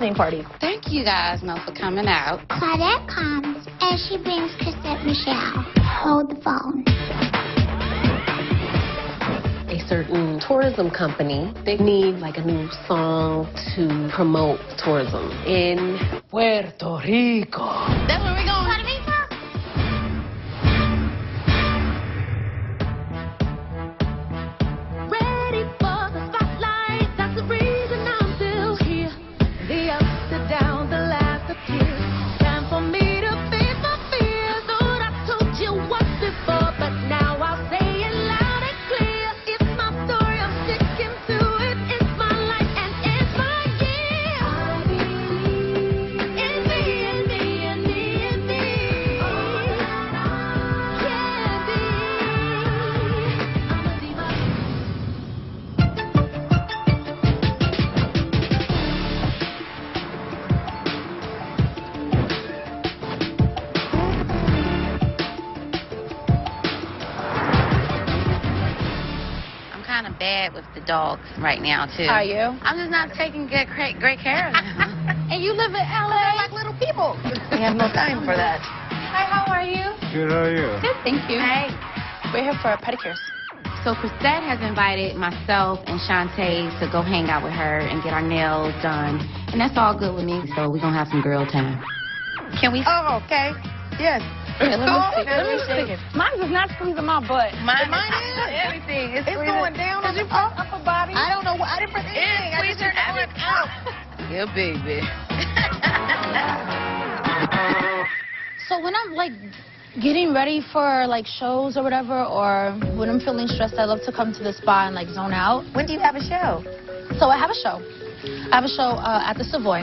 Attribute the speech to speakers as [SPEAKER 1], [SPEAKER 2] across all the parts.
[SPEAKER 1] listening party.
[SPEAKER 2] Thank you guys, Mel, for coming out.
[SPEAKER 3] Claudette comes and she brings Cassette Michelle. Hold the phone.
[SPEAKER 4] A certain tourism company, they need like a new song to promote tourism in Puerto Rico.
[SPEAKER 2] That's where we going.
[SPEAKER 3] Puerto Rico?
[SPEAKER 5] Ready for the spotlight, that's the reason I'm still here. The ups, the downs, the laughs, the tears. Time for me to face my fears. Thought I told you once before, but now I'll say it loud and clear. It's my story, I'm sticking to it. It's my life and it's my year. I believe in me, in me, in me, in me. All that I can be. I'm a diva.
[SPEAKER 2] I'm kind of bad with the dogs right now, too.
[SPEAKER 1] Are you?
[SPEAKER 2] I'm just not taking great care of them.
[SPEAKER 1] And you live in LA?
[SPEAKER 2] They're like little people.
[SPEAKER 1] We have no time for that.
[SPEAKER 2] Hi, how are you?
[SPEAKER 6] Good, how are you?
[SPEAKER 2] Good, thank you. Hey.
[SPEAKER 1] We're here for pedicures.
[SPEAKER 2] So Chrisette has invited myself and Shantae to go hang out with her and get our nails done. And that's all good with me, so we're going to have some girl time. Can we?
[SPEAKER 1] Oh, okay. Yes.
[SPEAKER 2] Yeah, let me see.
[SPEAKER 1] Mine is not squeezing my butt.
[SPEAKER 2] Mine is. Everything.
[SPEAKER 1] It's going down on your upper body.
[SPEAKER 2] I don't know what. I didn't press anything. I just turned everything out. Yeah, baby.
[SPEAKER 7] So when I'm like getting ready for like shows or whatever, or when I'm feeling stressed, I love to come to the spa and like zone out.
[SPEAKER 1] When do you have a show?
[SPEAKER 7] So I have a show. I have a show at the Savoy,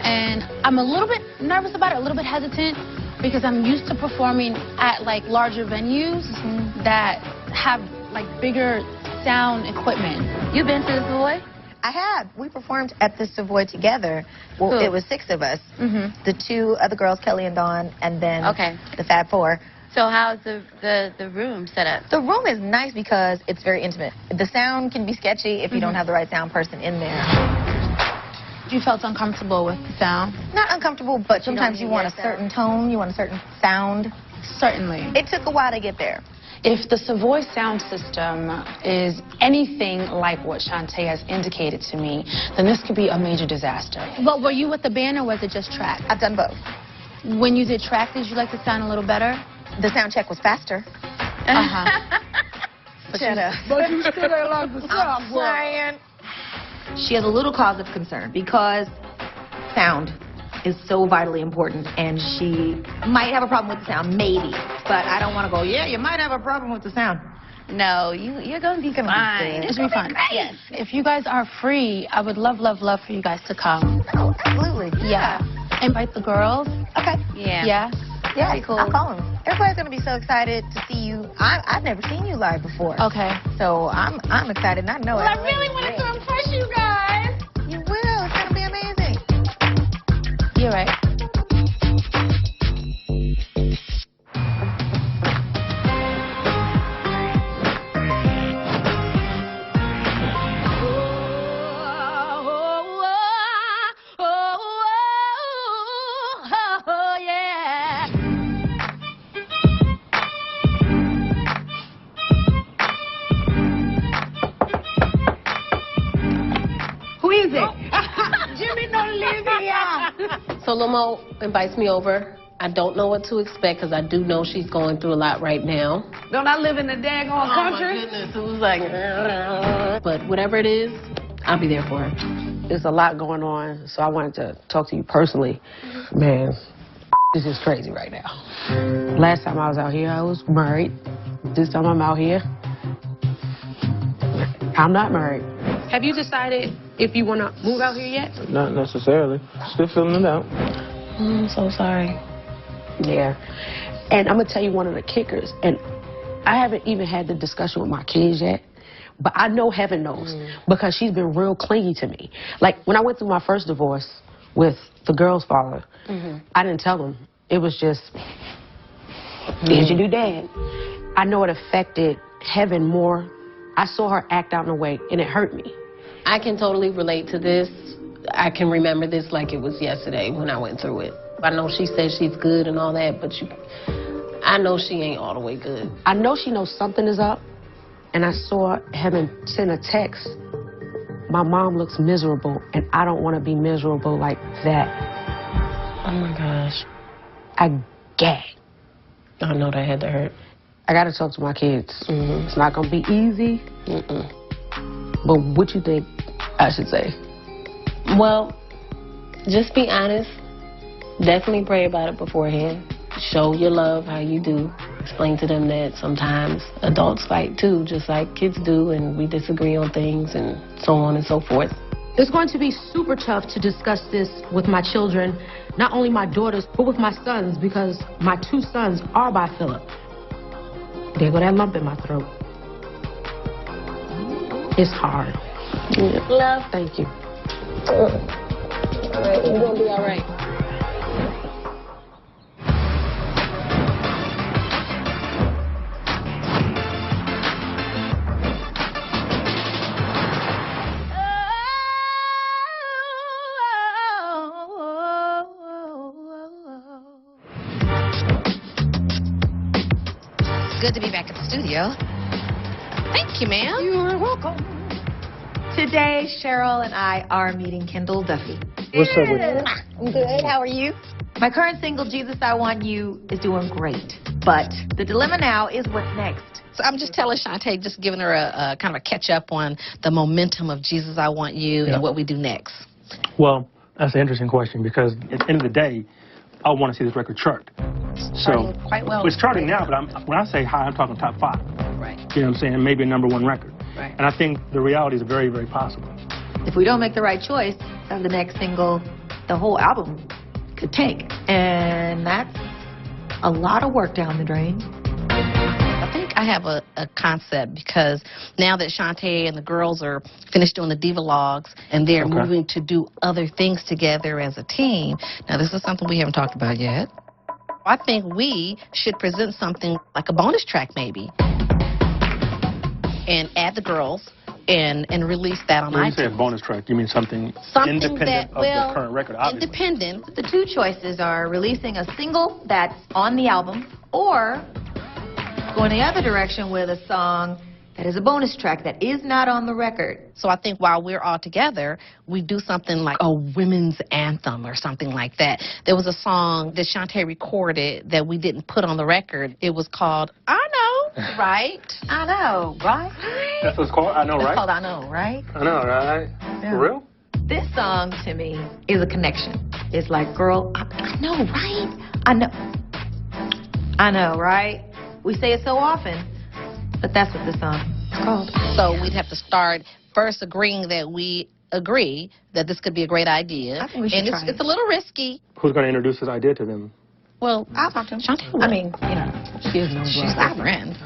[SPEAKER 7] and I'm a little bit nervous about it, a little bit hesitant, because I'm used to performing at like larger venues that have like bigger sound equipment.
[SPEAKER 2] You been to the Savoy?
[SPEAKER 1] I have. We performed at the Savoy together. Well,
[SPEAKER 2] Who?
[SPEAKER 1] it was 6 of us. The 2 other girls, Kelly and Dawn, and then
[SPEAKER 2] Okay.
[SPEAKER 1] the Fab 4.
[SPEAKER 2] So how's the room set up?
[SPEAKER 1] The room is nice because it's very intimate. The sound can be sketchy if you don't have the right sound person in there.
[SPEAKER 7] You felt uncomfortable with the sound?
[SPEAKER 1] Not uncomfortable, but sometimes you want a certain tone, you want a certain sound.
[SPEAKER 7] Certainly.
[SPEAKER 1] It took a while to get there.
[SPEAKER 8] If the Savoy sound system is anything like what Shantae has indicated to me, then this could be a major disaster.
[SPEAKER 7] But were you with the band or was it just track?
[SPEAKER 1] I've done both.
[SPEAKER 7] When you did track, did you like the sound a little better?
[SPEAKER 1] The sound check was faster.
[SPEAKER 7] Shut up.
[SPEAKER 1] But you still ain't like the sound, boy. She has a little cause of concern because sound is so vitally important, and she might have a problem with the sound, maybe. But I don't want to go, yeah, you might have a problem with the sound.
[SPEAKER 2] No, you're going to be fine.
[SPEAKER 7] It's gonna be fun.
[SPEAKER 2] Yes.
[SPEAKER 7] If you guys are free, I would love, love, love for you guys to come.
[SPEAKER 1] Oh, absolutely.
[SPEAKER 7] Yeah. Invite the girls.
[SPEAKER 1] Okay.
[SPEAKER 2] Yeah.
[SPEAKER 7] Yeah.
[SPEAKER 1] Yeah,
[SPEAKER 2] Pretty cool.
[SPEAKER 1] I'll call them. Everybody's going to be so excited to see you. I've never seen you live before.
[SPEAKER 7] Okay.
[SPEAKER 1] So I'm excited, and I know it.
[SPEAKER 7] I really wanted to impress you guys.
[SPEAKER 1] You will. It's going to be amazing.
[SPEAKER 7] You're right.
[SPEAKER 4] So Lomo invites me over. I don't know what to expect because I do know she's going through a lot right now.
[SPEAKER 9] Don't I live in the daggone country?
[SPEAKER 4] Oh my goodness, it was like, but whatever it is, I'll be there for her.
[SPEAKER 9] There's a lot going on, so I wanted to talk to you personally. Man, this is crazy right now. Last time I was out here, I was married. This time I'm out here, I'm not married. Have you decided if you want to move out here yet?
[SPEAKER 6] Not necessarily. Still feeling it out.
[SPEAKER 9] I'm so sorry. Yeah. And I'm going to tell you one of the kickers, and I haven't even had the discussion with my kids yet, but I know heaven knows because she's been real clingy to me. Like, when I went through my first divorce with the girl's father, I didn't tell him. It was just, here's your new dad. I know it affected heaven more. I saw her act out in a way, and it hurt me.
[SPEAKER 4] I can totally relate to this. I can remember this like it was yesterday when I went through it. I know she says she's good and all that, but I know she ain't all the way good.
[SPEAKER 9] I know she knows something is up, and I saw him send a text. My mom looks miserable, and I don't want to be miserable like that.
[SPEAKER 4] Oh my gosh.
[SPEAKER 9] I gagged.
[SPEAKER 4] I know that had to hurt.
[SPEAKER 9] I got to talk to my kids.
[SPEAKER 4] Mm-hmm.
[SPEAKER 9] It's not going to be easy. But what you think I should say?
[SPEAKER 4] Well, just be honest. Definitely pray about it beforehand. Show your love how you do. Explain to them that sometimes adults fight too, just like kids do, and we disagree on things and so on and so forth.
[SPEAKER 9] It's going to be super tough to discuss this with my children, not only my daughters, but with my sons, because my 2 sons are by Philip. There go that lump in my throat. It's hard.
[SPEAKER 4] Yeah. Love.
[SPEAKER 9] Thank you.
[SPEAKER 4] All right, you're gonna be all right.
[SPEAKER 2] Good to be back at the studio. Thank you, ma'am.
[SPEAKER 1] You're welcome. Today, Cheryl and I are meeting Kendall Duffy.
[SPEAKER 6] What's up with you?
[SPEAKER 1] I'm good. How are you? My current single, Jesus, I Want You, is doing great. But the dilemma now is what's next.
[SPEAKER 10] So I'm just telling Shantae, just giving her a kind of a catch up on the momentum of Jesus, I Want You, and what we do next.
[SPEAKER 6] Well, that's an interesting question because at the end of the day, I want to see this record chart. So
[SPEAKER 10] quite well.
[SPEAKER 6] It's charting now, but when I say high, I'm talking top 5.
[SPEAKER 10] Right.
[SPEAKER 6] You know what I'm saying? Maybe a #1 record.
[SPEAKER 10] Right.
[SPEAKER 6] And I think the reality is very, very possible.
[SPEAKER 1] If we don't make the right choice of the next single, the whole album could tank. And that's a lot of work down the drain.
[SPEAKER 10] I think I have a concept because now that Shantae and the girls are finished doing the Divalogs and they're moving to do other things together as a team. Now, this is something we haven't talked about yet. I think we should present something like a bonus track maybe and add the girls and release that on iTunes.
[SPEAKER 6] When you say a bonus track, you mean something independent of the current record, obviously.
[SPEAKER 10] Independent.
[SPEAKER 1] The 2 choices are releasing a single that's on the album or going the other direction with a song that is a bonus track that is not on the record.
[SPEAKER 10] So I think while we're all together, we do something like a women's anthem or something like that. There was a song that Shantae recorded that we didn't put on the record. It was called I Know, Right?
[SPEAKER 1] I know, right?
[SPEAKER 6] That's what it's called? I Know, Right?
[SPEAKER 1] It's called I Know, Right?
[SPEAKER 6] I Know, Right?
[SPEAKER 1] Yeah.
[SPEAKER 6] For real?
[SPEAKER 1] This song, to me, is a connection. It's like, girl, I know, right? I know, right? We say it so often, but that's what this song is called.
[SPEAKER 10] So we'd have to start first agreeing that we agree that this could be a great idea.
[SPEAKER 1] I think we should
[SPEAKER 10] and
[SPEAKER 1] try it.
[SPEAKER 10] it's a little risky.
[SPEAKER 6] Who's going to introduce this idea to them?
[SPEAKER 10] Well,
[SPEAKER 1] I'll talk to him.
[SPEAKER 10] Shantae will.
[SPEAKER 1] I mean, you know,
[SPEAKER 10] she's our friend.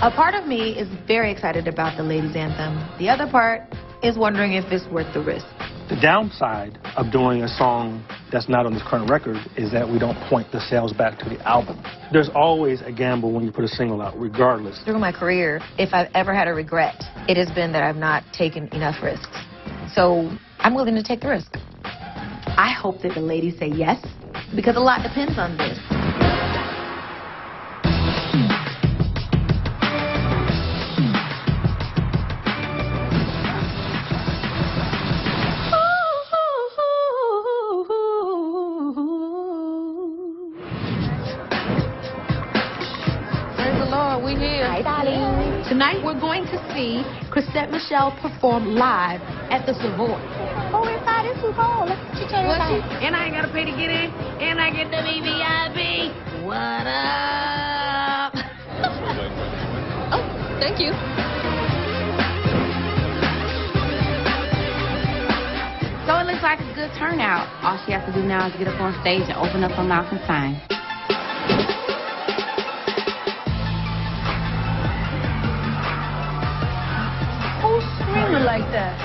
[SPEAKER 1] a part of me is very excited about the ladies' anthem. The other part is wondering if it's worth the risk.
[SPEAKER 6] The downside of doing a song that's not on this current record is that we don't point the sales back to the album. There's always a gamble when you put a single out, regardless.
[SPEAKER 1] Through my career, if I've ever had a regret, it has been that I've not taken enough risks. So I'm willing to take the risk. I hope that the ladies say yes, because a lot depends on this.
[SPEAKER 10] We here.
[SPEAKER 1] Hi, darling.
[SPEAKER 9] Tonight we're going to see Chrisette Michele perform live at the Savoy.
[SPEAKER 3] Oh, inside this is cool. Let's check it out.
[SPEAKER 9] And I ain't got to pay to get in, and I get the VVIP. What up?
[SPEAKER 10] Oh, thank you.
[SPEAKER 2] So it looks like a good turnout. All she has to do now is get up on stage and open up her mouth and sing.
[SPEAKER 7] Like that.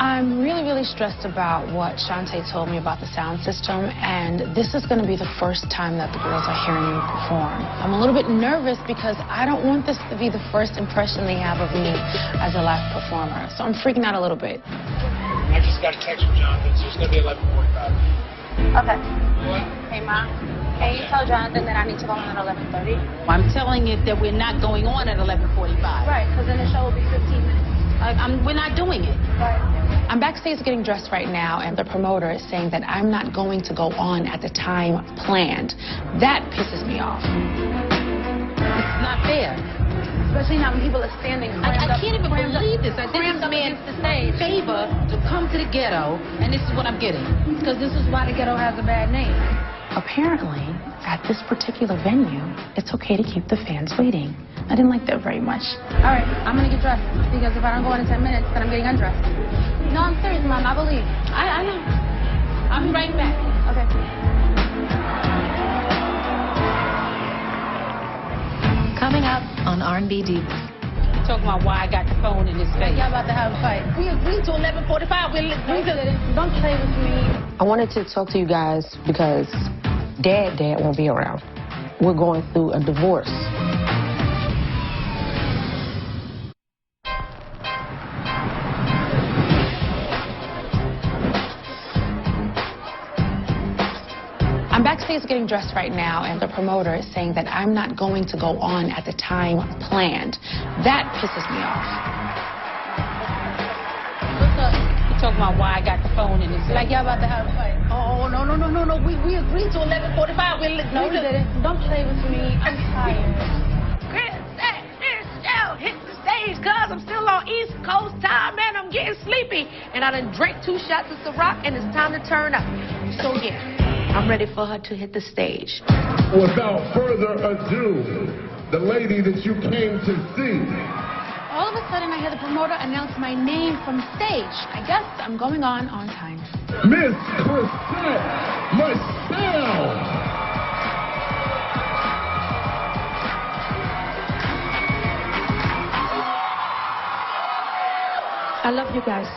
[SPEAKER 7] I'm really, really stressed about what Shantae told me about the sound system, and this is going to be the first time that the girls are hearing me perform. I'm a little bit nervous because I don't want this to be the first impression they have of me as a live performer, so I'm freaking out a little bit.
[SPEAKER 11] I just got a text from Jonathan, so it's going to be 11:45.
[SPEAKER 7] Okay. Hey, Mom. Can you tell Jonathan that I need to go on at 11:30?
[SPEAKER 12] I'm telling you that we're not going on at 11:45.
[SPEAKER 7] Right, because then the show will be 15 minutes.
[SPEAKER 12] We're not doing it.
[SPEAKER 7] Right.
[SPEAKER 8] I'm backstage getting dressed right now, and the promoter is saying that I'm not going to go on at the time planned. That pisses me off.
[SPEAKER 12] It's not fair.
[SPEAKER 7] Especially now when people are standing.
[SPEAKER 12] I can't even believe this. I did this man a favor to come to the ghetto, and this is what I'm getting.
[SPEAKER 7] Because this is why the ghetto has a bad name.
[SPEAKER 8] Apparently, at this particular venue, it's okay to keep the fans waiting. I didn't like that very much.
[SPEAKER 7] All right, I'm going to get dressed. Because if I don't go in 10 minutes, then I'm getting undressed. No, I'm serious, Mom. I believe.
[SPEAKER 12] I know. I'll be right back.
[SPEAKER 7] Okay.
[SPEAKER 1] Coming up on R&B Divas.
[SPEAKER 12] Talking about why I got the phone in his face.
[SPEAKER 7] Y'all about to have a fight.
[SPEAKER 12] We agreed to 11:45.
[SPEAKER 7] Don't play with me.
[SPEAKER 9] I wanted to talk to you guys because Dad won't be around. We're going through a divorce.
[SPEAKER 8] I'm backstage getting dressed right now, and the promoter is saying that I'm not going to go on at the time planned. That pisses me off.
[SPEAKER 12] What's up? He talking about why I got the phone in his face.
[SPEAKER 7] Like y'all about to have a fight.
[SPEAKER 12] Oh, no. We agreed to 11:45.
[SPEAKER 7] No, we didn't. Don't play with me. I'm tired.
[SPEAKER 12] Chris, hit the stage, cuz I'm still on East Coast time, man. I'm getting sleepy. And I done drank 2 shots of Ciroc, and it's time to turn up. So, yeah, I'm ready for her to hit the stage.
[SPEAKER 13] Without further ado, the lady that you came to see.
[SPEAKER 7] All of a sudden, I hear the promoter announce my name from stage. I guess I'm going on time.
[SPEAKER 13] Miss Chrisette Michelle.
[SPEAKER 9] I love you guys.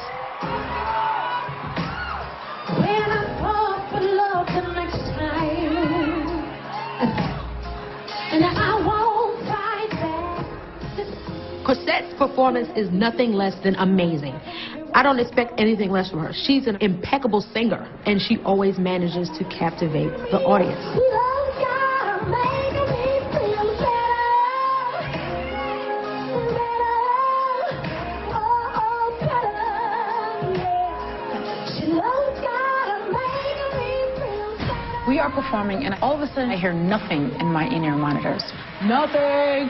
[SPEAKER 5] When I fall for love the next time, and I won't fight back.
[SPEAKER 9] Chrisette's performance is nothing less than amazing. I don't expect anything less from her. She's an impeccable singer, and she always manages to captivate the audience.
[SPEAKER 5] Love gotta make me feel better, better, yeah. She loves gotta make me feel better.
[SPEAKER 8] We are performing, and all of a sudden, I hear nothing in my in-ear monitors. Nothing.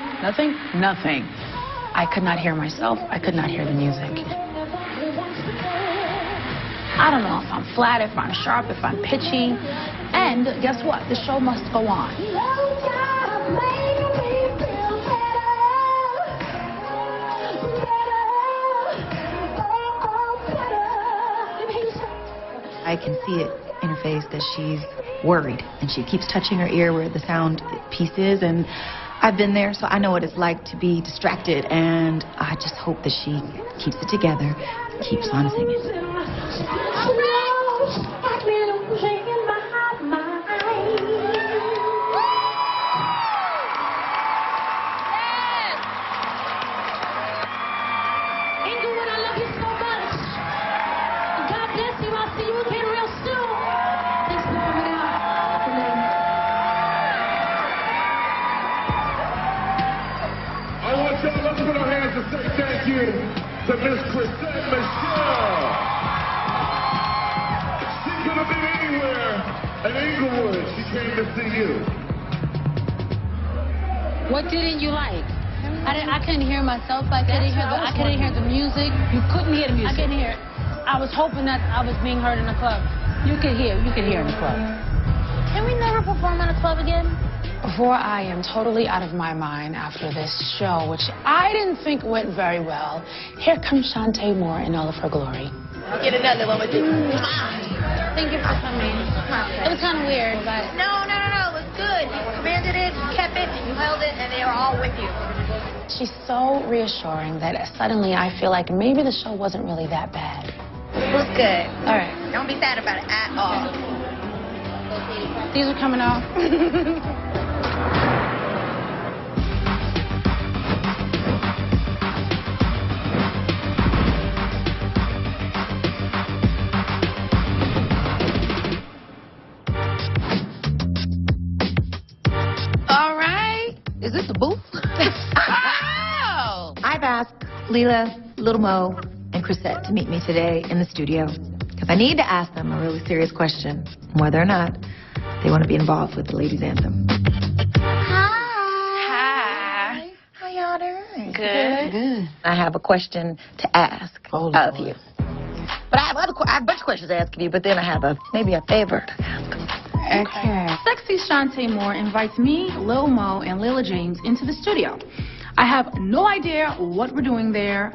[SPEAKER 8] I could not hear myself. I could not hear the music. I don't know if I'm flat, if I'm sharp, if I'm pitchy. And guess what? The show must go on.
[SPEAKER 5] Love gotta make me feel better,
[SPEAKER 1] I can see it in her face that she's worried, and she keeps touching her ear where the sound piece is, and I've been there, so I know what it's like to be distracted, and I just hope that she keeps it together, keeps on singing.
[SPEAKER 13] Let's put our hands to say thank you to Miss Chrisette Michelle. She could have been anywhere in Inglewood. She came to see you.
[SPEAKER 12] What didn't you like?
[SPEAKER 7] I couldn't hear myself. I couldn't hear the music.
[SPEAKER 12] You couldn't hear the music?
[SPEAKER 7] I couldn't hear it. I was hoping that I was being heard in the club.
[SPEAKER 12] You can hear in the club.
[SPEAKER 7] Can we never perform in a club again?
[SPEAKER 8] Before I am totally out of my mind after this show, which I didn't think went very well, here comes Shantae Moore in all of her glory.
[SPEAKER 1] Get another one with you.
[SPEAKER 7] Thank you for coming. It was kind of weird, but...
[SPEAKER 1] No. It was good. You commanded it, you kept it, you held it, and they were all with you.
[SPEAKER 8] She's so reassuring that suddenly I feel like maybe the show wasn't really that bad.
[SPEAKER 1] It was good.
[SPEAKER 7] All right.
[SPEAKER 1] Don't be sad about it at all.
[SPEAKER 7] These are coming off.
[SPEAKER 1] Leela, Little Mo, and Chrisette to meet me today in the studio because I need to ask them a really serious question, whether or not they want to be involved with the ladies' anthem.
[SPEAKER 3] Hi.
[SPEAKER 1] How y'all doing?
[SPEAKER 7] Good.
[SPEAKER 1] I have a question to ask of you. But I have a bunch of questions to ask of you, but then I have maybe a favor to ask.
[SPEAKER 7] Okay. Sexy Shantae Moore invites me, Lil Mo, and Lila James into the studio. I have no idea what we're doing there.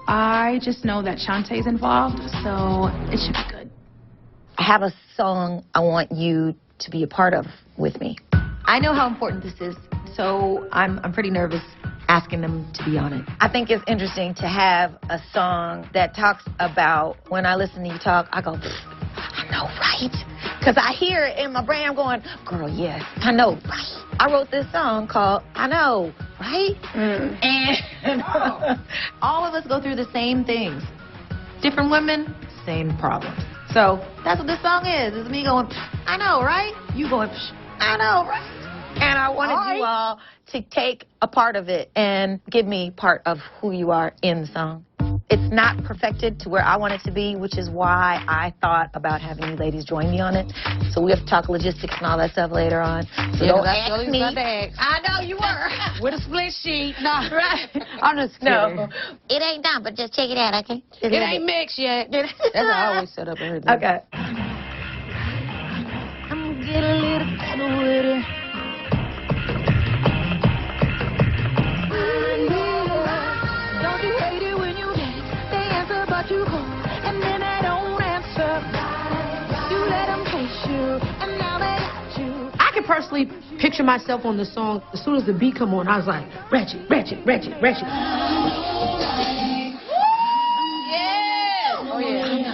[SPEAKER 7] I just know that Shantae's involved, so it should be good.
[SPEAKER 1] I have a song I want you to be a part of with me. I know how important this is, so I'm pretty nervous asking them to be on it. I think it's interesting to have a song that talks about when I listen to you talk, I go, I know, right? Because I hear it in my brain, I'm going, girl, yes, I know, right? I wrote this song called I Know, right? And all of us go through the same things. Different women, same problems. So that's what this song is. It's me going, I know, right? You going, I know, right? And I wanted you all to take a part of it and give me part of who you are in the song. It's not perfected to where I want it to be, which is why I thought about having you ladies join me on it. So we have to talk logistics and all that stuff later on. So don't ask me. I know you were.
[SPEAKER 12] With a split sheet.
[SPEAKER 1] No, right. I'm just kidding.
[SPEAKER 3] No. It ain't done, but just check it out, okay?
[SPEAKER 12] It ain't mixed yet.
[SPEAKER 9] That's how I always set up everything.
[SPEAKER 1] Okay.
[SPEAKER 5] I'm gonna get a little better with it. Don't you hate it when you text? They answer but you call, and then they don't answer. You let them chase you, and now they got you.
[SPEAKER 12] I can personally picture myself on the song. As soon as the beat come on, I was like, Ratchet, Ratchet, Ratchet, Ratchet.
[SPEAKER 2] Oh, yeah.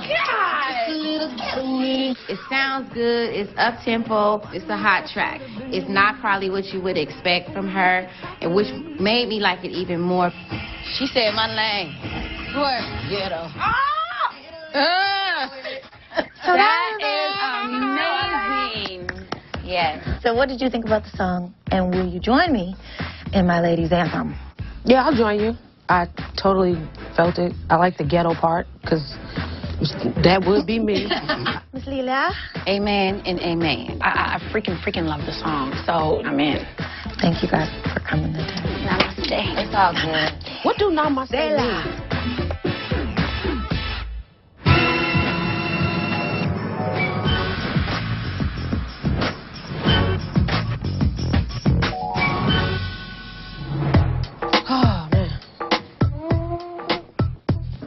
[SPEAKER 2] It sounds good. It's up-tempo. It's a hot track. It's not probably what you would expect from her, and which made me like it even more.
[SPEAKER 10] She said my name. What? Ghetto.
[SPEAKER 2] That is amazing.
[SPEAKER 1] Yes. So what did you think about the song? And will you join me in my ladies' anthem?
[SPEAKER 9] Yeah, I'll join you. I totally felt it. I like the ghetto part, because that would be me.
[SPEAKER 1] Miss Leela?
[SPEAKER 2] Amen and amen.
[SPEAKER 8] I freaking love the song, so I'm in.
[SPEAKER 1] Thank you guys for coming today.
[SPEAKER 2] Namaste. It's all good.
[SPEAKER 9] What do namaste mean? Oh, man.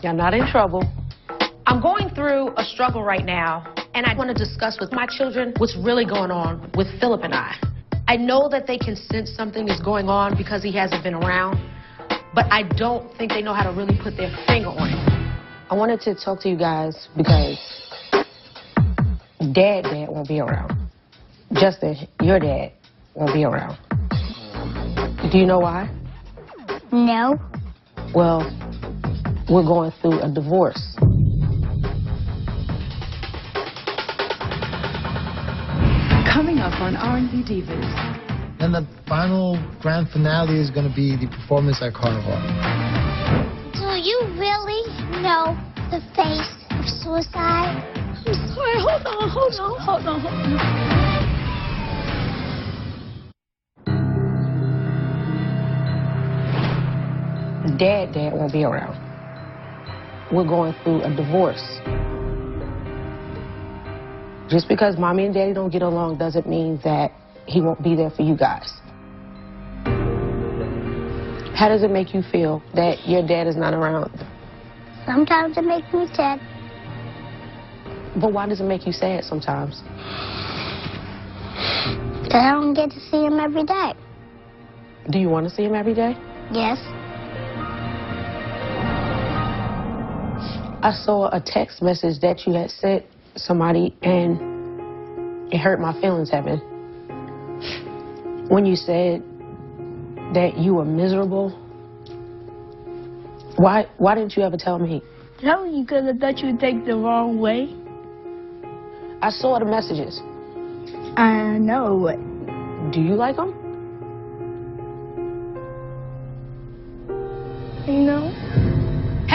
[SPEAKER 9] You're not in trouble.
[SPEAKER 12] I'm going through a struggle right now, and I want to discuss with my children what's really going on with Philip and I. I know that they can sense something is going on because he hasn't been around, but I don't think they know how to really put their finger on it.
[SPEAKER 9] I wanted to talk to you guys because Dad won't be around. Justin, your dad won't be around. Do you know why?
[SPEAKER 3] No.
[SPEAKER 9] Well, we're going through a divorce.
[SPEAKER 8] Coming up on R&B Divas.
[SPEAKER 14] And the final grand finale is going to be the performance at Carnival.
[SPEAKER 3] Do you really know the face of suicide?
[SPEAKER 5] I'm sorry, hold on.
[SPEAKER 9] Dad won't be around. We're going through a divorce. Just because Mommy and Daddy don't get along doesn't mean that he won't be there for you guys. How does it make you feel that your dad is not around?
[SPEAKER 3] Sometimes it makes me sad.
[SPEAKER 9] But why does it make you sad sometimes?
[SPEAKER 3] Because I don't get to see him every day.
[SPEAKER 9] Do you want to see him every day?
[SPEAKER 3] Yes.
[SPEAKER 9] I saw a text message that you had sent somebody, and it hurt my feelings, Heaven. When you said that you were miserable, why didn't you ever tell me?
[SPEAKER 3] Tell you because I thought you would take the wrong way.
[SPEAKER 9] I saw the messages.
[SPEAKER 3] I know.
[SPEAKER 9] Do you like them?
[SPEAKER 3] No.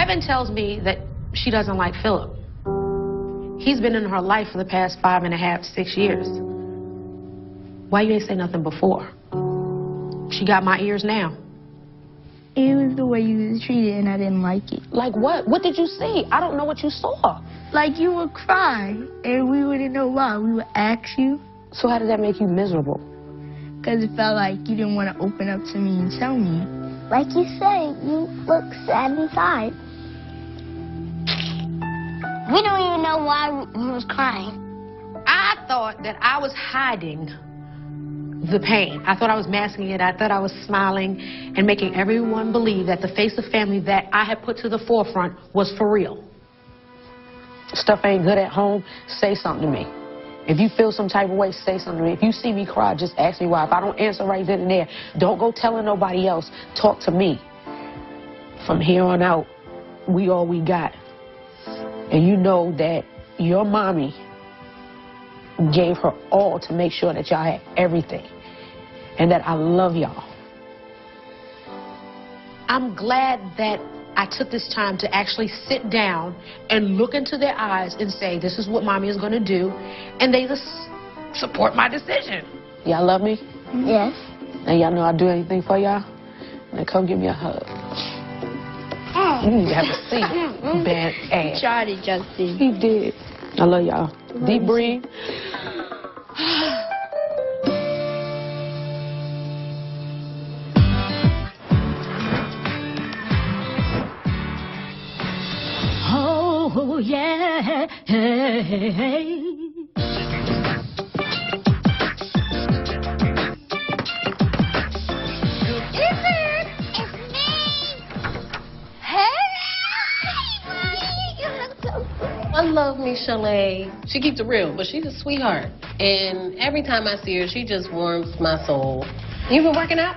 [SPEAKER 12] Heaven tells me that she doesn't like Philip. He's been in her life for the past 5.5 to 6 years. Why you ain't say nothing before? She got my ears now.
[SPEAKER 3] It was the way you was treated, and I didn't like it.
[SPEAKER 9] Like what? What did you see? I don't know what you saw.
[SPEAKER 3] Like you would cry, and we wouldn't know why. We would ask you.
[SPEAKER 9] So how did that make you miserable?
[SPEAKER 3] Because it felt like you didn't want to open up to me and tell me. Like you said, you look sad inside. We don't even know why we was crying.
[SPEAKER 12] I thought that I was hiding the pain. I thought I was masking it. I thought I was smiling and making everyone believe that the face of family that I had put to the forefront was for real.
[SPEAKER 9] Stuff ain't good at home, say something to me. If you feel some type of way, say something to me. If you see me cry, just ask me why. If I don't answer right then and there, don't go telling nobody else. Talk to me. From here on out, we all we got. And you know that your mommy gave her all to make sure that y'all had everything. And that I love y'all.
[SPEAKER 12] I'm glad that I took this time to actually sit down and look into their eyes and say, this is what mommy is going to do. And they just support my decision.
[SPEAKER 9] Y'all love me?
[SPEAKER 3] Yes.
[SPEAKER 9] And y'all know I'll do anything for y'all? Now come give me a hug. You need to have a seat. Bad ass.
[SPEAKER 3] Tried it, Justin.
[SPEAKER 9] He did. I love y'all. Deep breathe.
[SPEAKER 5] Oh, yeah.
[SPEAKER 4] I love me, Chalet. She keeps it real, but she's a sweetheart. And every time I see her, she just warms my soul. You been working out?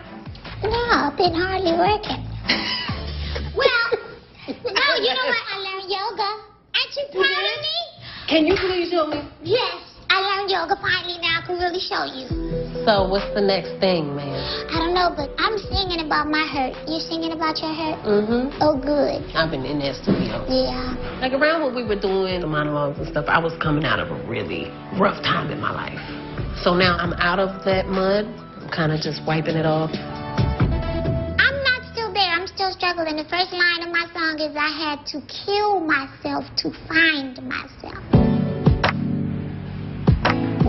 [SPEAKER 3] No, I've been hardly working. Well, no, you know what? I learned yoga. Aren't you proud of me?
[SPEAKER 4] Can you please show me?
[SPEAKER 3] Yes, I learned yoga finally. Now I can really show you.
[SPEAKER 4] So what's the next thing, man?
[SPEAKER 3] I don't know, but I'm singing about my hurt. You singing about your hurt?
[SPEAKER 4] Mm-hmm.
[SPEAKER 3] Oh, good.
[SPEAKER 4] I've been in that studio.
[SPEAKER 3] Yeah.
[SPEAKER 4] Like around when we were doing the monologues and stuff, I was coming out of a really rough time in my life. So now I'm out of that mud. I'm kind of just wiping it off.
[SPEAKER 3] I'm not still there. I'm still struggling. The first line of my song is I had to kill myself to find myself.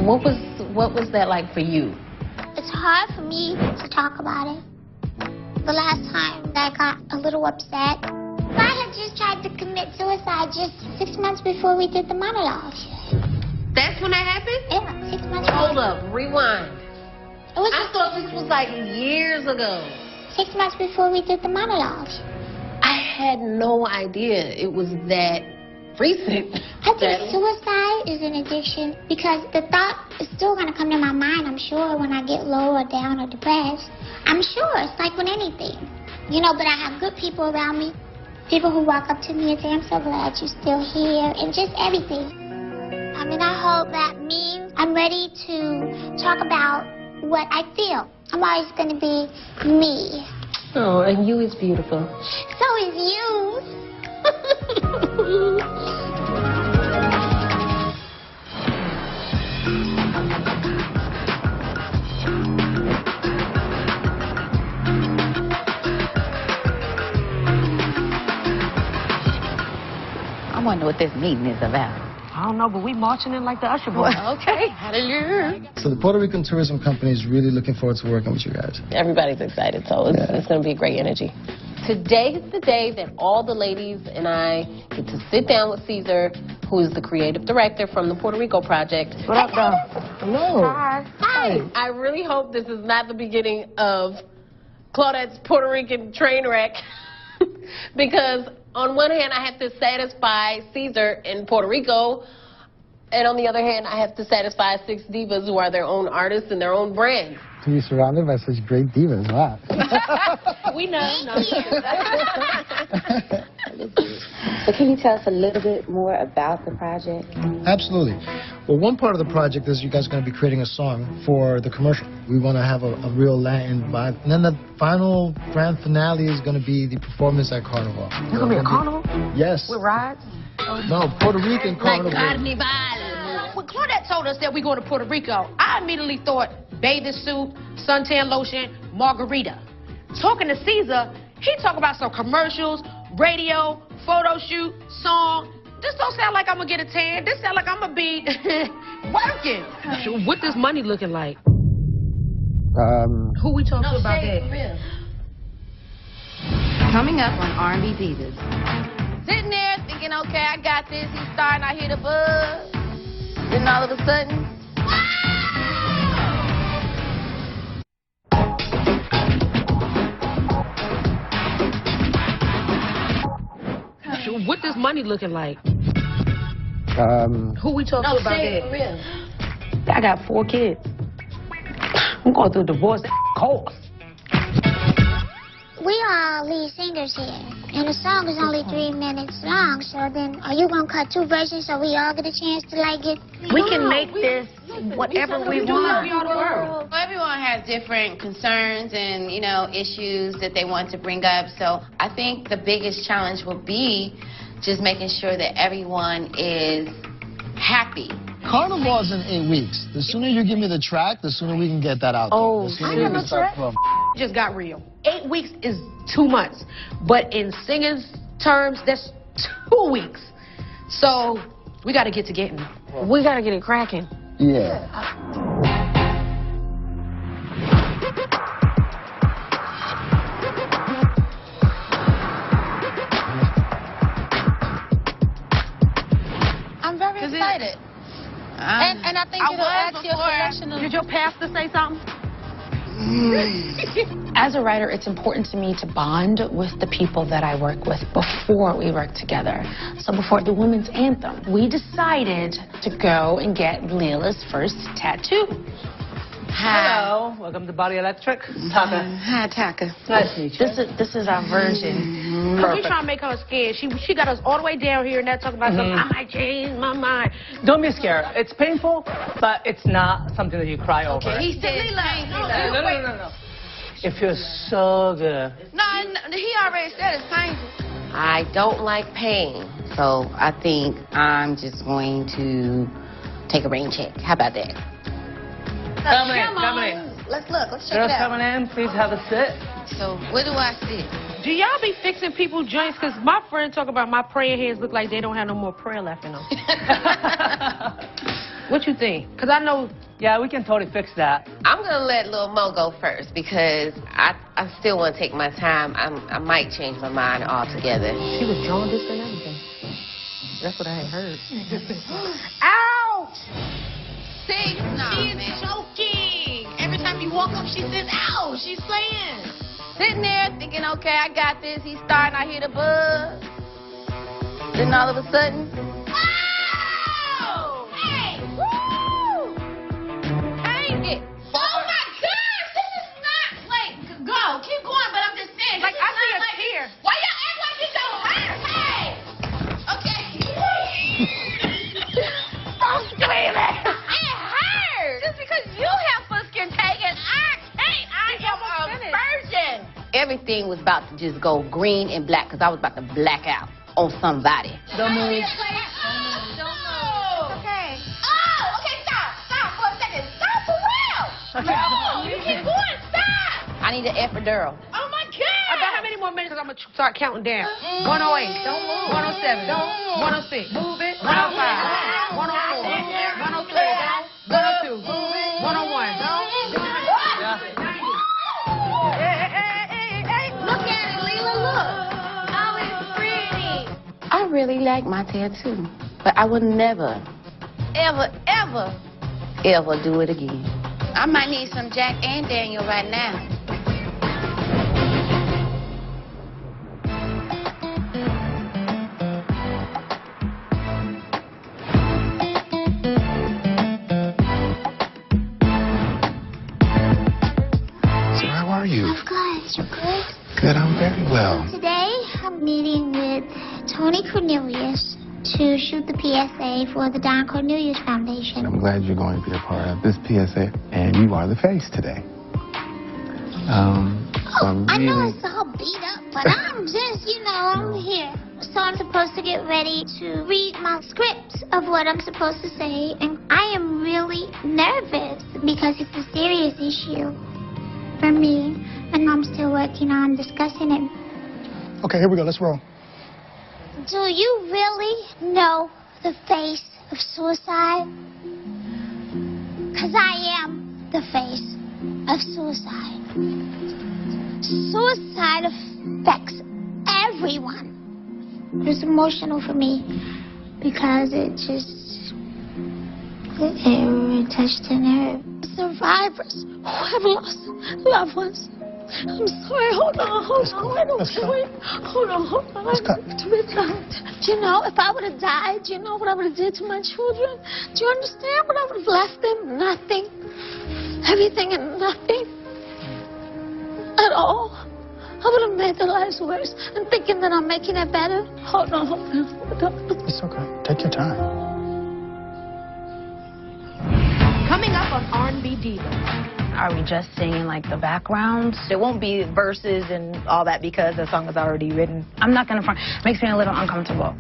[SPEAKER 4] What was that like for you?
[SPEAKER 3] It's hard for me to talk about it. The last time I got a little upset, I had just tried to commit suicide just 6 months before we did the monologue.
[SPEAKER 4] That's when that happened?
[SPEAKER 3] Yeah, 6 months.
[SPEAKER 4] Hold up, rewind.
[SPEAKER 3] I
[SPEAKER 4] thought this was like years ago.
[SPEAKER 3] 6 months before we did the monologue.
[SPEAKER 4] I had no idea it was that recent.
[SPEAKER 3] I think suicide is an addiction because the thought is still going to come to my mind, I'm sure, when I get low or down or depressed. I'm sure. It's like with anything. You know, but I have good people around me. People who walk up to me and say, I'm so glad you're still here, and just everything. I mean, I hope that means I'm ready to talk about what I feel. I'm always going to be me.
[SPEAKER 4] Oh, and you is beautiful.
[SPEAKER 3] So is you.
[SPEAKER 2] I wonder what this meeting is about.
[SPEAKER 9] I don't know, but we marching in like the Usher boys.
[SPEAKER 2] Okay, hallelujah.
[SPEAKER 14] So the Puerto Rican tourism company is really looking forward to working with you guys.
[SPEAKER 4] Everybody's excited, so it's going to be a great energy. Today is the day that all the ladies and I get to sit down with Caesar, who is the creative director from the Puerto Rico Project.
[SPEAKER 9] What up, though?
[SPEAKER 14] Hello.
[SPEAKER 4] Hi. I really hope this is not the beginning of Claudette's Puerto Rican train wreck, because on one hand, I have to satisfy Caesar in Puerto Rico, and on the other hand, I have to satisfy 6 divas who are their own artists and their own brands.
[SPEAKER 14] To be surrounded by such great divas, wow.
[SPEAKER 4] We know.
[SPEAKER 3] Thank you.
[SPEAKER 2] So can you tell us a little bit more about the project?
[SPEAKER 14] Absolutely. Well, one part of the project is you guys are going to be creating a song for the commercial. We want to have a real Latin vibe. And then the final grand finale is going to be the performance at Carnival.
[SPEAKER 12] It's going to be a carnival?
[SPEAKER 14] Yes.
[SPEAKER 12] With rides?
[SPEAKER 14] No, Puerto Rican Carnival.
[SPEAKER 12] When Claudette told us that we're going to Puerto Rico, I immediately thought bathing suit, suntan lotion, margarita. Talking to Caesar, he talk about some commercials, radio, photo shoot, song. This don't sound like I'm going to get a tan. This sound like I'm going to be working. What this money looking like? Who we talking about that?
[SPEAKER 2] Coming up on R&B Divas. Sitting there thinking, okay, I got this. He's starting, I hear the buzz. Then all of a sudden,
[SPEAKER 12] What this money looking like?
[SPEAKER 9] Who
[SPEAKER 12] we talking about that?
[SPEAKER 9] I got 4 kids. I'm going through a divorce. Course.
[SPEAKER 3] We are lead singers here, and the song is only 3 minutes long, so then are you going to cut 2 versions so we all get a chance to, like, get...
[SPEAKER 12] We can make this whatever we want.
[SPEAKER 2] well, everyone has different concerns and, you know, issues that they want to bring up. So I think the biggest challenge will be just making sure that everyone is happy.
[SPEAKER 14] Carnival's in 8 weeks. The sooner you give me the track, the sooner we can get that out there.
[SPEAKER 12] Oh,
[SPEAKER 14] the sooner we can start from.
[SPEAKER 12] Just got real. 8 weeks is 2 months, but in singing terms, that's 2 weeks. So we got to get to getting. We got to get it cracking.
[SPEAKER 14] Yeah.
[SPEAKER 7] I'm very excited. And I think it'll add to your collection of...
[SPEAKER 12] Did your pastor say something?
[SPEAKER 7] As a writer, it's important to me to bond with the people that I work with before we work together. So before the women's anthem, we decided to go and get Leila's first tattoo.
[SPEAKER 15] Hello, welcome to Body Electric. Taka.
[SPEAKER 2] Hi, Taka.
[SPEAKER 15] Nice to meet you.
[SPEAKER 7] This is our version.
[SPEAKER 12] We trying to make her scared. She got us all the way down here and that talking about something. I might change my mind.
[SPEAKER 15] Don't be scared. It's painful, but it's not something that you cry over.
[SPEAKER 2] He said
[SPEAKER 15] No. It feels so good.
[SPEAKER 2] No, he already said it's painful.
[SPEAKER 16] I don't like pain, so I think I'm just going to take a rain check. How about that?
[SPEAKER 15] Come in.
[SPEAKER 2] Let's look. Let's check
[SPEAKER 15] Girls
[SPEAKER 2] it out.
[SPEAKER 15] coming in, please have a sit.
[SPEAKER 2] So, where do I sit?
[SPEAKER 12] Do y'all be fixing people joints? Because my friend talk about my prayer hands look like they don't have no more prayer left in them. What you think? Because I know...
[SPEAKER 15] Yeah, we can totally fix that.
[SPEAKER 16] I'm going to let Lil Mo go first because I still want to take my time. I might change my mind altogether.
[SPEAKER 12] She was jaundiced and everything. That's what I had heard. Ouch!
[SPEAKER 2] See? No,
[SPEAKER 7] She is choking. Every time you walk up, she says, ow, she's slaying.
[SPEAKER 2] Sitting there thinking, okay, I got this. He's starting, I hear the buzz. Then all of a sudden,
[SPEAKER 7] Ow! Hey! Woo!
[SPEAKER 2] hang it.
[SPEAKER 7] Oh my gosh, this is not, wait, go, keep going, but I'm just saying,
[SPEAKER 12] Like,
[SPEAKER 7] this is
[SPEAKER 12] I see
[SPEAKER 7] not
[SPEAKER 12] a
[SPEAKER 7] like,
[SPEAKER 12] tear.
[SPEAKER 7] why y'all act like it don't hurt? Hey! Okay.
[SPEAKER 12] I'm screaming.
[SPEAKER 7] It hurts. Just because you have full skin taken, I can't. I am a virgin.
[SPEAKER 16] Everything was about to just go green and black because I was about to black out on somebody.
[SPEAKER 15] Don't move.
[SPEAKER 7] Don't move. Okay. Oh, okay, stop. Stop for a second. Stop for real. No, you keep going. Stop.
[SPEAKER 16] I need an epidural.
[SPEAKER 7] Oh my God.
[SPEAKER 12] About how many more minutes? Because I'm going to start counting down. 108.
[SPEAKER 7] Don't move.
[SPEAKER 12] 107.
[SPEAKER 7] Don't move.
[SPEAKER 12] 106. Move it. 105. 104. 103. 102. 101.
[SPEAKER 7] Look at it, Leila. Look. Oh, it's pretty.
[SPEAKER 2] I really like my tattoo, but I would never, ever do it again. I might need some Jack and Daniel right now.
[SPEAKER 17] So how are you?
[SPEAKER 3] I'm good. You good?
[SPEAKER 17] Good, I'm very well.
[SPEAKER 3] Today, I'm meeting with Tony Cornelius to shoot the PSA for the Don Cornelius Foundation.
[SPEAKER 17] I'm glad you're going to be a part of this PSA, and you are the face today. So
[SPEAKER 3] I know it's all beat up, but I'm just, I'm here. So I'm supposed to get ready to read my script of what I'm supposed to say, and I am really nervous because it's a serious issue for me, and I'm still working on discussing it.
[SPEAKER 18] Okay, here we go. Let's roll.
[SPEAKER 3] Do you really know the face of suicide? Because I am the face of suicide. Suicide affects everyone. It's emotional for me because it touched a nerve. Survivors who have lost loved ones. I'm sorry, hold on. I don't care. Hold on.
[SPEAKER 18] Let's cut.
[SPEAKER 3] Do you know, if I would have died, do you know what I would have did to my children? Do you understand what I would have left them? Nothing. Everything and nothing. At all. I would have made their lives worse. And thinking that I'm making it better. Hold on.
[SPEAKER 18] It's okay. Take your time.
[SPEAKER 1] Coming up on R&B Divas.
[SPEAKER 7] Are we just singing like the backgrounds?
[SPEAKER 1] There won't be verses and all that because the song is already written.
[SPEAKER 7] I'm not gonna front. It makes me a little uncomfortable.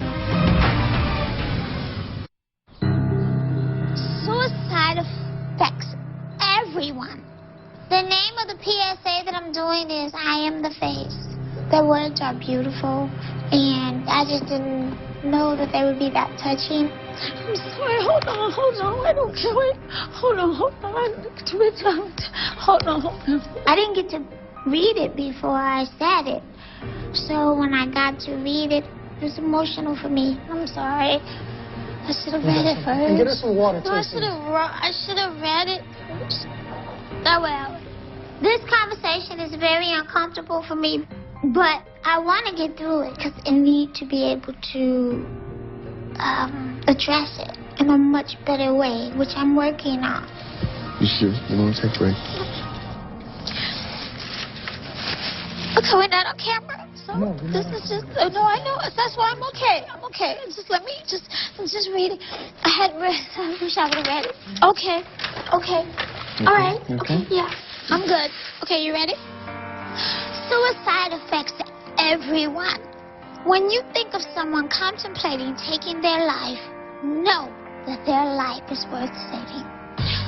[SPEAKER 3] Suicide affects everyone. The name of the PSA that I'm doing is I Am the Face. The words are beautiful, and I just didn't know that they would be that touching. I'm sorry, hold on, I don't care. Wait. Hold on. I didn't get to read it before I said it. So when I got to read it, it was emotional for me. I'm sorry. I should have read it first.
[SPEAKER 18] And get us some water, too.
[SPEAKER 3] I should have read it first. Oh, well. This conversation is very uncomfortable for me, but I want to get through it because I need to be able to address it in a much better way, which I'm working on.
[SPEAKER 17] You sure you want to take a break?
[SPEAKER 3] Okay, we're not on camera, so this is just, no, I know, that's why I'm okay. Just let me, I'm just reading. I wish I would have read it. Okay. All right, okay, yeah, I'm good. Okay, you ready? Suicide affects everyone. When you think of someone contemplating taking their life, know that their life is worth saving.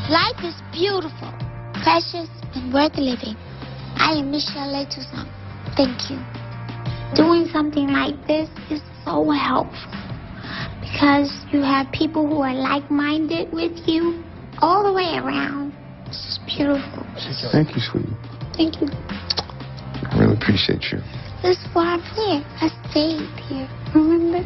[SPEAKER 3] Life is beautiful, precious, and worth living. I am Michelle Toussaint. Thank you. Doing something like this is so helpful because you have people who are like-minded with you all the way around. It's beautiful.
[SPEAKER 17] Thank you, sweetie.
[SPEAKER 3] Thank you.
[SPEAKER 17] I really appreciate you.
[SPEAKER 3] This is why I'm here. I stayed here. Remember?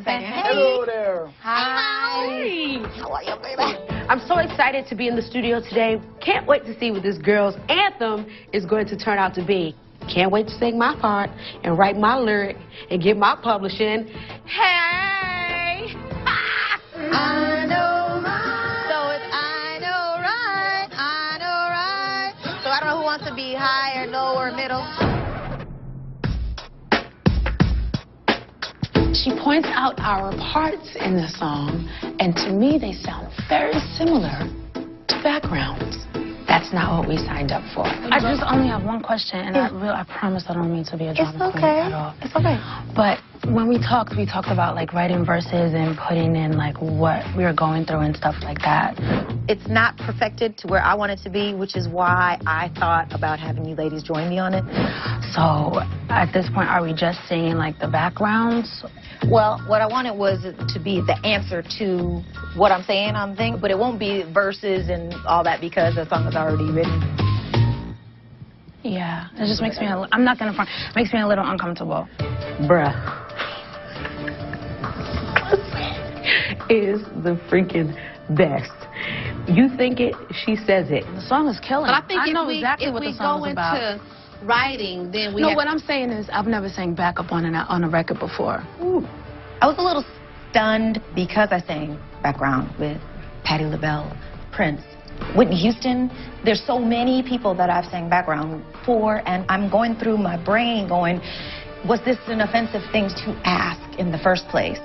[SPEAKER 18] Hello there.
[SPEAKER 3] Hi. How are you, baby?
[SPEAKER 9] I'm so excited to be in the studio today. Can't wait to see what this girl's anthem is going to turn out to be. Can't wait to sing my part and write my lyric and get my publishing. Hey!
[SPEAKER 1] I know right. So it's I know right. So I don't know who wants to be high or low or middle.
[SPEAKER 7] She points out our parts in the song, and to me they sound very similar to backgrounds. That's not what we signed up for. I just only have one question, and I promise I don't mean to be a drama queen at all.
[SPEAKER 1] It's okay.
[SPEAKER 7] But when we talked about like writing verses and putting in like what we were going through and stuff like that.
[SPEAKER 1] It's not perfected to where I want it to be, which is why I thought about having you ladies join me on it.
[SPEAKER 7] So at this point, are we just singing like the backgrounds?
[SPEAKER 1] Well, what I wanted was to be the answer to what I'm saying on things, but it won't be verses and all that because the song is already written.
[SPEAKER 7] Yeah, it just makes me, I'm not gonna front, it makes me a little uncomfortable.
[SPEAKER 9] Bruh. Is the freaking best. You think it, she says it.
[SPEAKER 7] The song is killing.
[SPEAKER 2] But I think
[SPEAKER 7] know exactly what the song is about.
[SPEAKER 2] If we go into writing, then we
[SPEAKER 7] what I'm saying is I've never sang backup on a record before.
[SPEAKER 1] Ooh. I was a little stunned because I sang background with Patti LaBelle, Prince, Whitney Houston. There's so many people that I've sang background for, and I'm going through my brain going, was this an offensive thing to ask in the first place?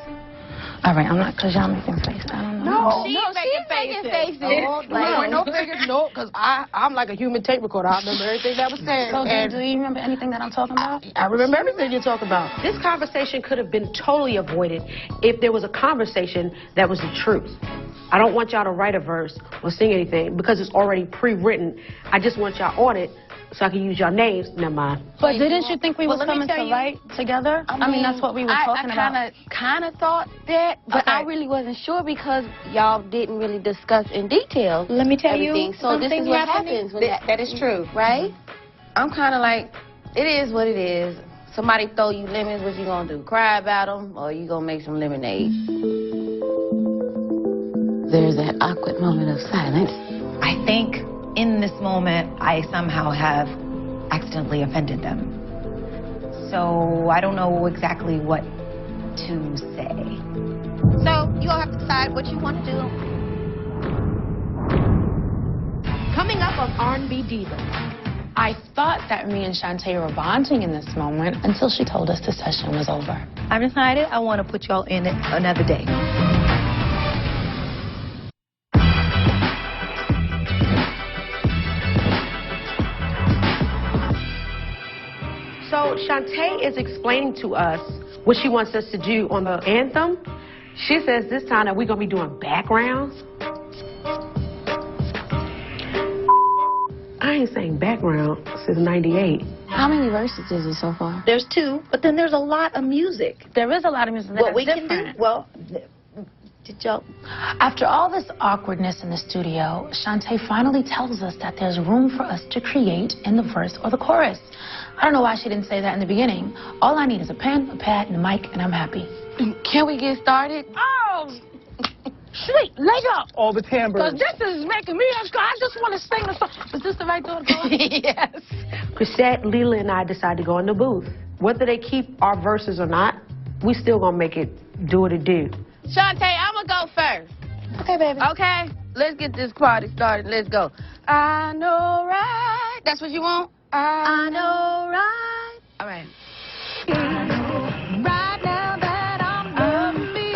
[SPEAKER 7] All right, I'm not, because y'all making faces. I don't know.
[SPEAKER 12] She's making faces.
[SPEAKER 9] No figures, no, because I'm like a human tape recorder. I remember everything that was said.
[SPEAKER 7] So, do you remember anything that I'm talking about?
[SPEAKER 9] I remember everything you're talking about. This conversation could have been totally avoided if there was a conversation that was the truth. I don't want y'all to write a verse or sing anything because it's already pre-written. I just want y'all on it so I can use y'all names. Never mind.
[SPEAKER 7] But didn't you think we was coming to write together? I mean, that's what we were talking about.
[SPEAKER 12] I kind of thought that, but I really wasn't sure because y'all didn't really discuss in detail.
[SPEAKER 1] Let me tell
[SPEAKER 12] everything.
[SPEAKER 1] you,
[SPEAKER 12] so this is what happens when
[SPEAKER 2] That is true.
[SPEAKER 12] right?
[SPEAKER 2] I'm kind of like, it is what it is. Somebody throw you lemons, what you gonna do? Cry about them, or you gonna make some lemonade?
[SPEAKER 16] There's that awkward moment of silence.
[SPEAKER 1] I think in this moment, I somehow have accidentally offended them. So I don't know exactly what to say. So you all have to decide what you want to do.
[SPEAKER 7] Coming up on R&B Divas. I thought that me and Shantae were bonding in this moment until she told us the session was over.
[SPEAKER 1] I've decided I want to put y'all in it another day.
[SPEAKER 9] So Shantae is explaining to us what she wants us to do on the anthem. She says this time that we're going to be doing backgrounds. I ain't sang background since '98.
[SPEAKER 16] How many verses is it so far?
[SPEAKER 1] There's 2, but then there's a lot of music.
[SPEAKER 7] There is a lot of music that's
[SPEAKER 1] What we
[SPEAKER 7] different.
[SPEAKER 1] can do, well, did y'all...
[SPEAKER 7] After all this awkwardness in the studio, Shantae finally tells us that there's room for us to create in the verse or the chorus. I don't know why she didn't say that in the beginning. All I need is a pen, a pad, and a mic, and I'm happy.
[SPEAKER 12] Can we get started?
[SPEAKER 8] Oh, sweet, leg up.
[SPEAKER 18] All the timbres.
[SPEAKER 8] Because this is making me, I just want to sing the song. Is this the right door to go?
[SPEAKER 1] Yes.
[SPEAKER 9] Chrisette, Leela, and I decided to go in the booth. Whether they keep our verses or not, we still gonna make it do what it do.
[SPEAKER 2] Shantae, I'm gonna go first.
[SPEAKER 1] Okay, baby.
[SPEAKER 2] Okay, let's get this party started. Let's go. I know right. That's what you want?
[SPEAKER 1] I know right.
[SPEAKER 2] All right.
[SPEAKER 5] Right now that I'm loving me,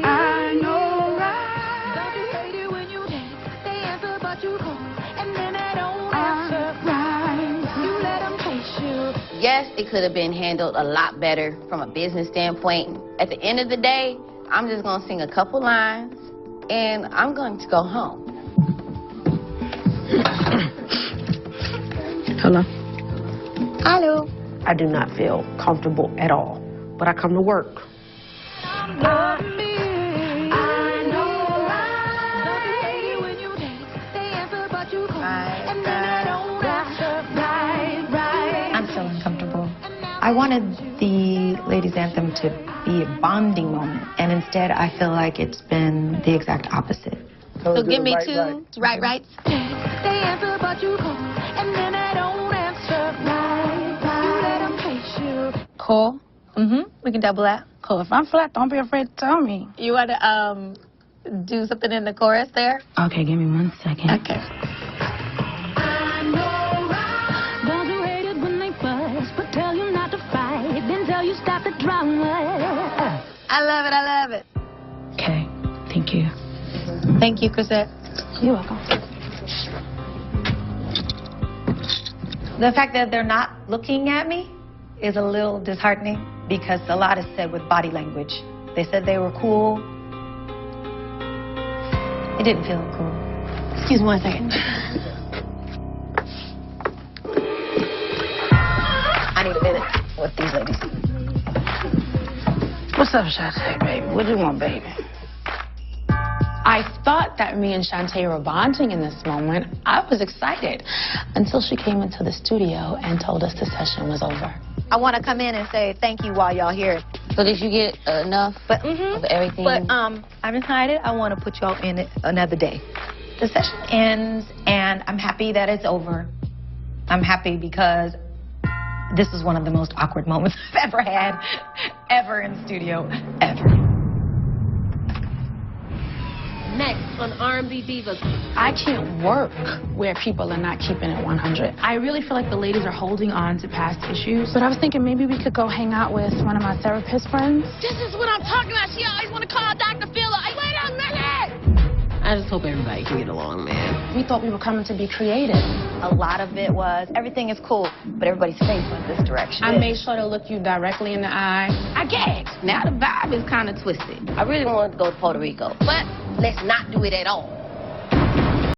[SPEAKER 5] I know right. Don't you hate it when you dance? They answer but you call, and then they don't answer right. You let them chase you.
[SPEAKER 2] Yes, it could have been handled a lot better from a business standpoint. At the end of the day, I'm just gonna sing a couple lines, and I'm going to go home.
[SPEAKER 9] Hello?
[SPEAKER 1] Hello.
[SPEAKER 9] I do not feel comfortable at all, but I come to work.
[SPEAKER 5] Love me. I know right. Don't you hate it when you dance? They answer but you call, and then they don't answer right.
[SPEAKER 1] I'm so uncomfortable. I wanted the ladies' anthem to be a bonding moment, and instead I feel like it's been the exact opposite.
[SPEAKER 2] So give me two rights.
[SPEAKER 5] They answer but you call, and then they don't answer right. You let them chase you.
[SPEAKER 7] Cool.
[SPEAKER 1] We can double that.
[SPEAKER 7] Cool. If I'm flat, don't be afraid to tell me.
[SPEAKER 1] You want to do something in the chorus there?
[SPEAKER 7] Okay, give me 1 second.
[SPEAKER 1] Okay.
[SPEAKER 5] I know right. Don't you hate it when they fuss, but tell you not to fight, then tell you stop the drama.
[SPEAKER 1] I love it. I love it.
[SPEAKER 7] Okay. Thank you.
[SPEAKER 1] Thank you, Chrisette.
[SPEAKER 7] You're welcome.
[SPEAKER 1] The fact that they're not looking at me is a little disheartening because a lot is said with body language. They said they were cool. It didn't feel cool. Excuse me 1 second. I need a minute with these ladies.
[SPEAKER 7] What's up, Shantae, baby? What do you want, baby? I thought that me and Shantae were bonding in this moment. I was excited until she came into the studio and told us the session was over.
[SPEAKER 1] I want to come in and say thank you while y'all here.
[SPEAKER 2] So did you get enough of everything?
[SPEAKER 1] But I've decided I want to put y'all in it another day. The session ends, and I'm happy that it's over. I'm happy because this was one of the most awkward moments I've ever had, ever in studio, ever. Next on R&B Divas.
[SPEAKER 7] I can't work where people are not keeping it 100. I really feel like the ladies are holding on to past issues. But I was thinking maybe we could go hang out with one of my therapist friends.
[SPEAKER 12] This is what I'm talking about. She always want to call Dr. Phil. Wait a minute!
[SPEAKER 10] I just hope everybody can get along, man.
[SPEAKER 7] We thought we were coming to be creative.
[SPEAKER 1] A lot of it was, everything is cool, but everybody's face went this direction.
[SPEAKER 7] I made sure to look you directly in the eye.
[SPEAKER 2] I gagged. Now the vibe is kind of twisted. I really wanted to go to Puerto Rico, but let's not do it at all.